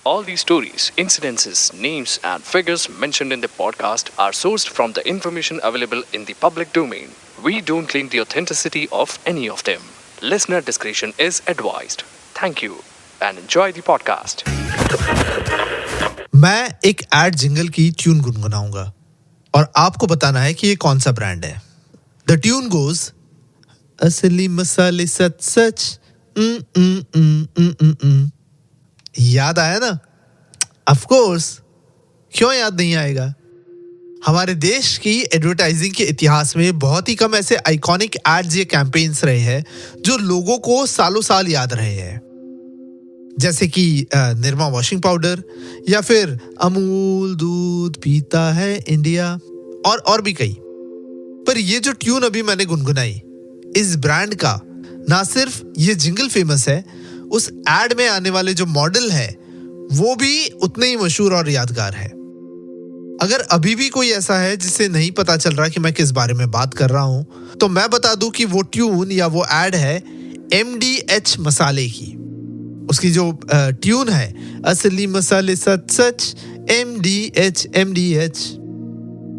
All these stories, incidences, names, and figures mentioned in the podcast are sourced from the information available in the public domain. We don't claim the authenticity of any of them. Listener discretion is advised. Thank you and enjoy the podcast. मैं एक add jingle की tune गुनगुनाऊंगा और आपको बताना है कि ये कौन सा ब्रांड है. द ट्यून गोज, असली मसाले सच सच. याद आया ना? ऑफ कोर्स, क्यों याद नहीं आएगा? हमारे देश की एडवर्टाइजिंग के इतिहास में बहुत ही कम ऐसे आइकॉनिक एड्स या कैंपेन्स रहे हैं जो लोगों को सालों साल याद रहे हैं, जैसे कि निरमा वॉशिंग पाउडर या फिर अमूल दूध पीता है इंडिया और भी कई. पर ये जो ट्यून अभी मैंने गुनगुनाई, इस ब्रांड का ना सिर्फ ये जिंगल फेमस है, उस एड में आने वाले जो मॉडल है वो भी उतने ही मशहूर और यादगार है. अगर अभी भी कोई ऐसा है जिसे नहीं पता चल रहा कि मैं किस बारे में बात कर रहा हूं, तो मैं बता दूं कि वो ट्यून या वो एड है MDH मसाले की. उसकी जो ट्यून है, असली मसाले सच सच, MDH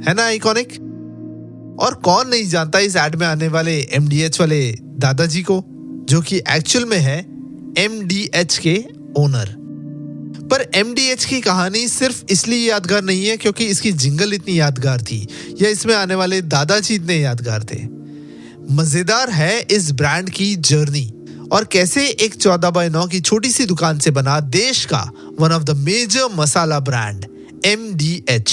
है ना आइकॉनिक. और कौन नहीं जानता इस एड में आने वाले MDH वाले दादाजी को, जो कि एक्चुअल में है MDH के ओनर. पर MDH की कहानी सिर्फ इसलिए यादगार नहीं है क्योंकि इसकी जिंगल इतनी यादगार थी या इसमें आने वाले दादाजी इतने यादगार थे. मजेदार है इस ब्रांड की जर्नी और कैसे एक 14x9 की छोटी सी दुकान से बना देश का one of the major masala brand MDH.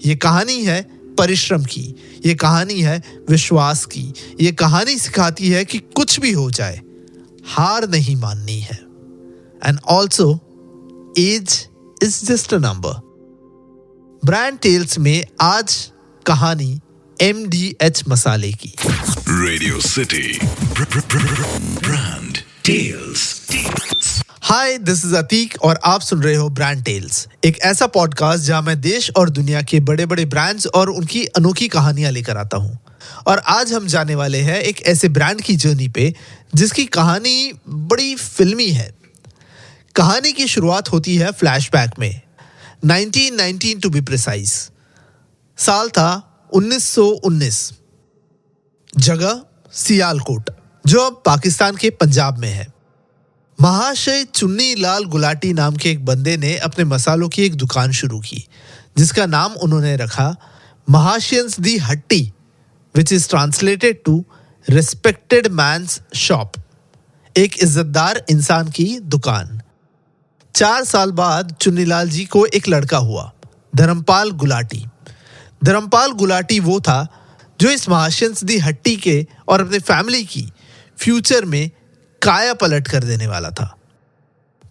ये कहानी है परिश्रम की, ये कहानी है विश्वास की, ये कहानी सिखाती है कि कुछ भी हो जाए हार नहीं माननी है. And also age is just a number. Brand tales में आज कहानी MDH मसाले की. Radio City brand tales. Hi, this is Ateeq और आप सुन रहे हो ब्रांड टेल्स, एक ऐसा पॉडकास्ट जहां मैं देश और दुनिया के बड़े बड़े ब्रांड्स और उनकी अनोखी कहानियां लेकर आता हूं. और आज हम जाने वाले हैं एक ऐसे ब्रांड की जर्नी पे जिसकी कहानी बड़ी फिल्मी है. कहानी की शुरुआत होती है फ्लैशबैक में, 1919 टू बी प्रिसाइज. साल था 1919. जगह सियालकोट, जो अब पाकिस्तान के पंजाब में है. महाशय चुन्नी लाल गुलाटी नाम के एक बंदे ने अपने मसालों की एक दुकान शुरू की, जिसका नाम उन्होंने रखा Mahashians Di Hatti, which is translated to respected man's shop, एक इज्जतदार इंसान की दुकान. 4 साल बाद चुन्नीलाल जी को एक लड़का हुआ, धर्मपाल गुलाटी. धर्मपाल गुलाटी वो था जो इस महाशयंस दी हट्टी के और अपने फैमिली की फ्यूचर में काया पलट कर देने वाला था.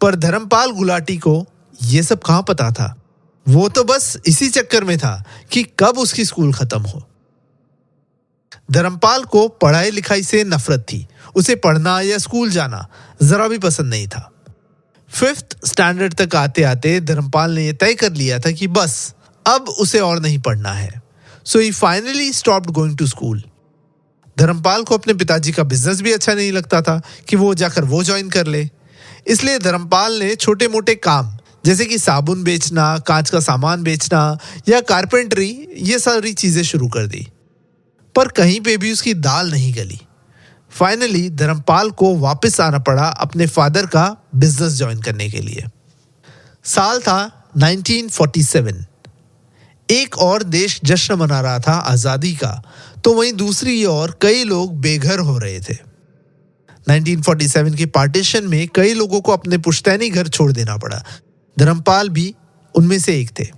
पर धर्मपाल गुलाटी को यह सब कहां पता था. वो तो बस इसी चक्कर में था कि कब उसकी स्कूल खत्म हो. धर्मपाल को पढ़ाई लिखाई से नफरत थी. उसे पढ़ना या स्कूल जाना जरा भी पसंद नहीं था. 5th स्टैंडर्ड तक आते आते धर्मपाल ने यह तय कर लिया था कि बस अब उसे और नहीं पढ़ना है. So he finally stopped going to school. Dharampal को अपने पिताजी का बिजनेस भी अच्छा नहीं लगता था कि वो जाकर वो ज्वाइन कर ले. इसलिए धर्मपाल ने छोटे मोटे काम जैसे कि साबुन बेचना, कांच का सामान बेचना या कारपेंटरी, ये सारी चीजें शुरू कर दी. पर कहीं पे भी उसकी दाल नहीं गली. फाइनली धर्मपाल को वापस आना पड़ा अपने फादर का बिजनेस ज्वाइन करने के लिए. साल था 1947. एक और देश जश्न मना रहा था आजादी का, तो वहीं दूसरी ओर कई लोग बेघर हो रहे थे. 1947 के पार्टीशन में कई लोगों को अपने पुश्तैनी घर छोड़ देना पड़ा. धर्मपाल भी उनमें से एक थे.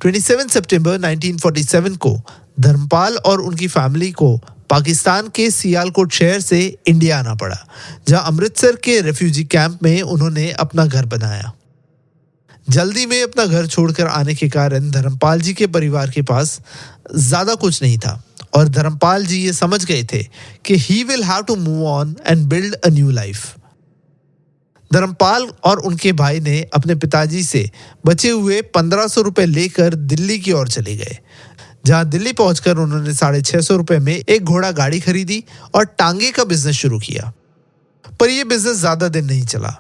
27 सितंबर 1947 को धर्मपाल और उनकी फैमिली को पाकिस्तान के सियालकोट शहर से इंडिया आना पड़ा, जहां अमृतसर के रेफ्यूजी कैंप में उन्होंने अपना घर बनाया. जल्दी में अपना घर छोड़कर आने के कारण धर्मपाल जी के परिवार के पास ज्यादा कुछ नहीं था और धर्मपाल जी ये समझ गए थे कि he will have to move on and build a new life. Dharampal और उनके भाई ने अपने पिताजी से बचे हुए 1500 रुपए लेकर दिल्ली की ओर चले गए, जहां दिल्ली पहुंचकर उन्होंने 650 रुपए में एक घोड़ा गाड़ी खरीदी और टांगे का बिजनेस शुरू किया. पर यह बिजनेस ज्यादा दिन नहीं चला.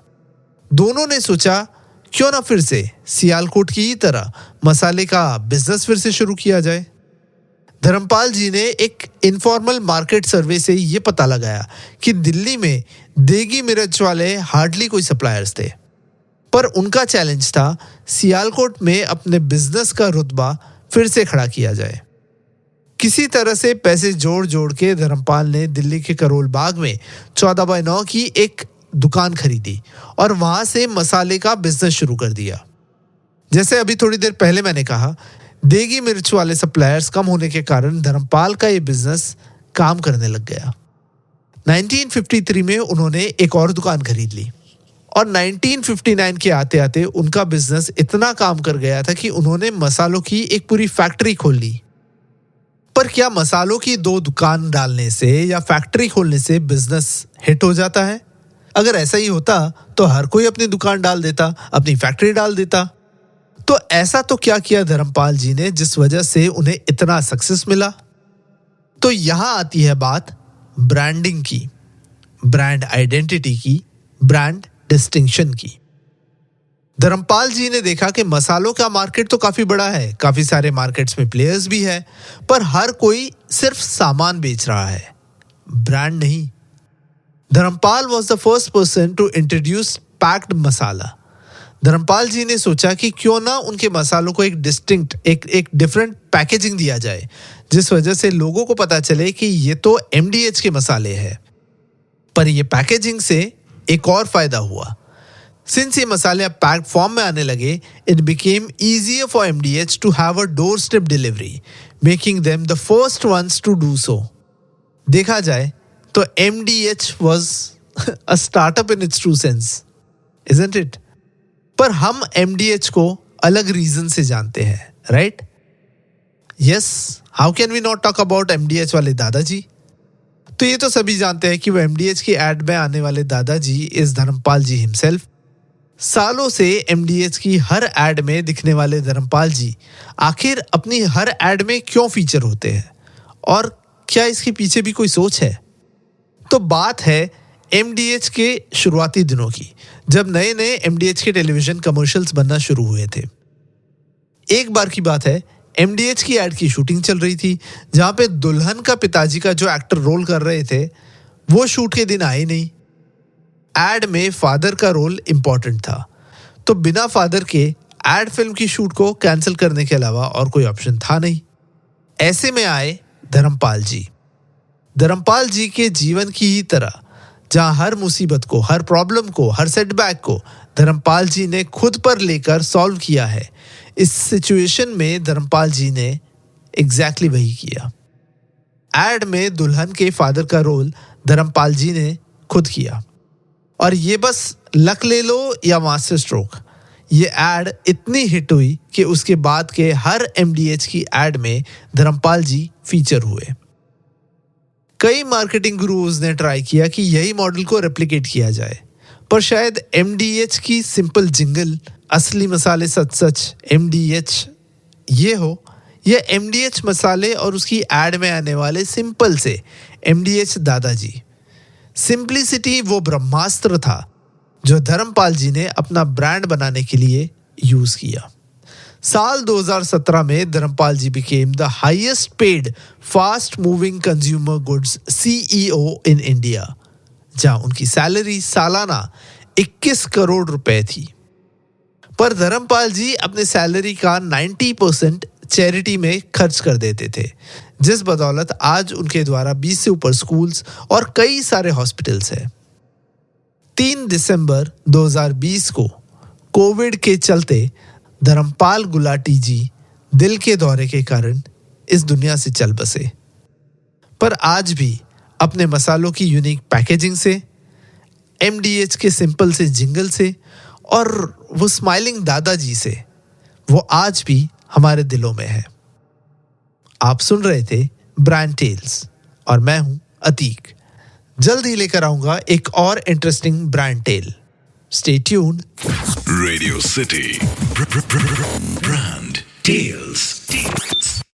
दोनों ने सोचा क्यों ना फिर से सियालकोट की ही तरह मसाले का बिजनेस फिर से शुरू किया जाए। धर्मपाल जी ने एक इनफॉर्मल मार्केट सर्वे से ये पता लगाया कि दिल्ली में देगी मिर्च वाले हार्डली कोई सप्लायर्स थे, पर उनका चैलेंज था सियालकोट में अपने बिजनेस का रुतबा फिर से खड़ा किया जाए। किसी तरह से पैसे जोड़ जोड़ के धर्मपाल ने दिल्ली के करोल बाग में 14/9 की एक दुकान खरीदी और वहां से मसाले का बिजनेस शुरू कर दिया। जैसे अभी थोड़ी देर पहले मैंने कहा, देगी मिर्च वाले सप्लायर्स कम होने के कारण धर्मपाल का ये बिजनेस काम करने लग गया। 1953 में उन्होंने एक और दुकान खरीद ली और 1959 के आते आते उनका बिजनेस इतना काम कर गया था कि उन्होंने मसालों की एक पूरी फैक्ट्री खोल ली। पर क्या मसालों की 2 दुकान डालने से या फैक्ट्री खोलने से बिजनेस हिट हो जाता है? अगर ऐसा ही होता तो हर कोई अपनी दुकान डाल देता, अपनी फैक्ट्री डाल देता। तो ऐसा तो क्या किया धर्मपाल जी ने जिस वजह से उन्हें इतना सक्सेस मिला? तो यहां आती है बात ब्रांडिंग की, ब्रांड आइडेंटिटी की, ब्रांड डिस्टिंक्शन की। धर्मपाल जी ने देखा कि मसालों का मार्केट तो काफी बड़ा है, काफी सारे मार्केट्स में प्लेयर्स भी है, पर हर कोई सिर्फ सामान बेच रहा है, ब्रांड नहीं। Dharampal was the first person to introduce packed masala. Dharampal ji ने सोचा कि क्यों ना उनके मसालों को एक डिस्टिंक्ट, एक डिफरेंट पैकेजिंग दिया जाए, जिस वजह से लोगों को पता चले कि ये तो MDH के मसाले हैं। पर ये पैकेजिंग से एक और फायदा हुआ। सिंस ये मसाले अब पैक्ड फॉर्म में आने लगे, it became easier for MDH to have a doorstep delivery, making them the first ones to do so. देखा जाए तो MDH was a startup in its true sense, isn't it? पर हम MDH को अलग रीजन से जानते हैं, right? Yes, how can we not talk about MDH वाले दादाजी? तो ये तो सभी जानते हैं कि वो MDH की एड में आने वाले दादाजी इस धर्मपाल जी हिमसेल्फ। सालों से MDH की हर एड में दिखने वाले धर्मपाल जी आखिर अपनी हर एड में क्यों फीचर होते हैं और क्या इसके पीछे भी कोई सोच है? तो बात है MDH के शुरुआती दिनों की, जब नए नए MDH के टेलीविजन कमर्शियल्स बनना शुरू हुए थे। एक बार की बात है, MDH की एड की शूटिंग चल रही थी, जहां पे दुल्हन का पिताजी का जो एक्टर रोल कर रहे थे वो शूट के दिन आए नहीं। एड में फादर का रोल इंपॉर्टेंट था, तो बिना फादर के एड फिल्म की शूट को कैंसिल करने के अलावा और कोई ऑप्शन था नहीं। ऐसे में आए धर्मपाल जी। धर्मपाल जी के जीवन की ही तरह, जहां हर मुसीबत को, हर प्रॉब्लम को, हर सेटबैक को धर्मपाल जी ने खुद पर लेकर सॉल्व किया है, इस सिचुएशन में धर्मपाल जी ने एग्जैक्टली वही किया। एड में दुल्हन के फादर का रोल धर्मपाल जी ने खुद किया, और ये बस लक ले लो या मास्टर स्ट्रोक, ये एड इतनी हिट हुई कि उसके बाद के हर MDH की एड में धर्मपाल जी फीचर हुए। कई मार्केटिंग गुरुज ने ट्राई किया कि यही मॉडल को रेप्लिकेट किया जाए, पर शायद MDH की सिंपल जिंगल, असली मसाले सच सच MDH, ये हो, या MDH मसाले और उसकी एड में आने वाले सिंपल से MDH दादाजी। सिंप्लिसिटी वो ब्रह्मास्त्र था जो धर्मपाल जी ने अपना ब्रांड बनाने के लिए यूज किया। साल 2017 में धर्मपाल जी became the highest paid fast moving consumer goods CEO in India, जहां उनकी सैलरी सालाना 21 करोड़ रुपए थी। पर धर्मपाल जी अपने सैलरी का 90% चैरिटी में खर्च कर देते थे, जिस बदौलत आज उनके द्वारा 20 से ऊपर स्कूल्स और कई सारे हॉस्पिटल्स हैं। 3 दिसंबर 2020 को कोविड के चलते धर्मपाल गुलाटी जी दिल के दौरे के कारण इस दुनिया से चल बसे, पर आज भी अपने मसालों की यूनिक पैकेजिंग से, MDH के सिंपल से जिंगल से और वो स्माइलिंग दादाजी से वो आज भी हमारे दिलों में है। आप सुन रहे थे ब्रांड टेल्स और मैं हूं अतीक। जल्द ही लेकर आऊंगा एक और interesting brand tale. Stay tuned. Radio City Brand Tales.